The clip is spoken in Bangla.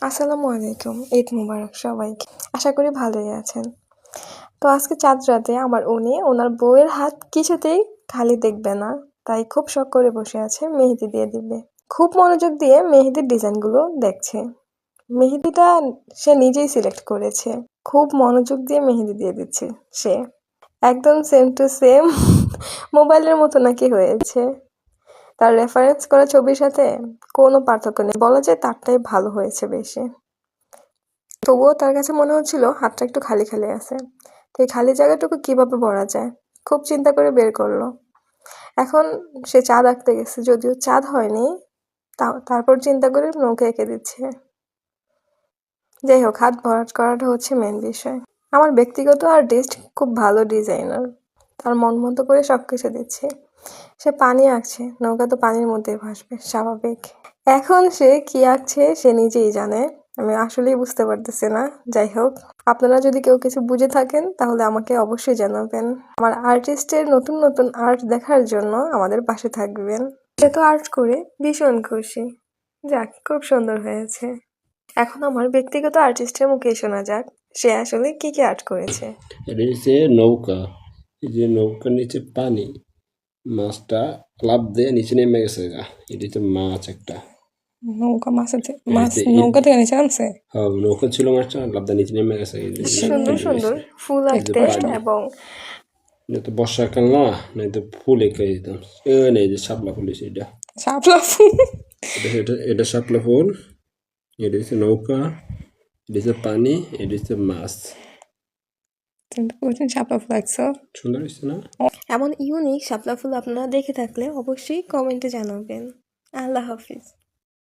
আসসালামু আলাইকুম, ঈদ মুবারক সবাইকে। আশা করি ভালোই আছেন। তো আজকে চাঁদ রাতে আমার উনি ওনার বউয়ের হাত কিছুতেই খালি দেখবে না, তাই খুব শখ করে বসে আছে মেহেদি দিয়ে দিবে। খুব মনোযোগ দিয়ে মেহেদির ডিজাইনগুলো দেখছে। মেহেদিটা সে নিজেই সিলেক্ট করেছে। খুব মনোযোগ দিয়ে মেহেদি দিয়ে দিচ্ছে সে। একদম সেম টু সেম মোবাইলের মতো নাকি হয়েছে। তার রেফারেন্স করা ছবির সাথে কোনো পার্থক্য নেই, বলা যায় তারটাই ভালো হয়েছে বেশি। তবুও তার কাছে মনে হচ্ছিল হাতটা একটু খালি খালি আছে, তো এই খালি জায়গাটুকু কিভাবে ভরা যায় খুব চিন্তা করে বের করলো। এখন সে চাঁদ আঁকতে গেছে, যদিও চাঁদ হয়নি, তারপর চিন্তা করে নৌকা এঁকে দিচ্ছে। যাই হোক, হাত ভরাট করাটা হচ্ছে মেন বিষয়। আমার ব্যক্তিগত আর্টিস্ট খুব ভালো ডিজাইনার, তার মন মতো করে সবকিছু দিচ্ছে। সে পানি আঁকছে, নৌকা তো পানির মধ্যে ভাসবে, স্বাভাবিক। এখন সে কি আঁকছে সে নিজেই জানে, আমি আসলেই বুঝতে পারতেছি না। যাই হোক, আপনারা যদি কেউ কিছু বুঝে থাকেন তাহলে আমাকে অবশ্যই জানাবেন। আমার আর্টিস্টের নতুন নতুন আর্ট দেখার জন্য আমাদের পাশে থাকবেন। সে তো আর্ট করে ভীষণ খুশি। যাক, খুব সুন্দর হয়েছে। এখন আমার ব্যক্তিগত আর্টিস্টের মুখে শোনা যাক সে আসলে কি কি আর্ট করেছে। এটা হচ্ছে নৌকা। এই যে নৌকার নিচে পানি, মাছটা লাফ দিয়ে নিচে নেমে গেছে গা। এটা হচ্ছে মাছ একটা। মাছ নৌকা থেকে নিচে নামছে। হ্যাঁ, নৌকা ছিল, মাছটা লাফ দিয়ে নিচে নেমে গেছে। সুন্দর সুন্দর ফুল আঁকতে এবং তো বর্ষাকাল না, নাই তো ফুল এঁকে দিতাম। নেই যে শাপলা ফুল হয়েছে এটা। শাপলা ফুল, এটা শাপলা ফুল। এটা হচ্ছে নৌকা, এটা হচ্ছে পানি, এটা হচ্ছে মাছ। শাপলা ফুল আঁকছো, সুন্দর হয়েছে না? এমন ইউনিক শাপলা ফুল আপনারা দেখে থাকলে অবশ্যই কমেন্টে জানাবেন। আল্লাহ হাফিজ।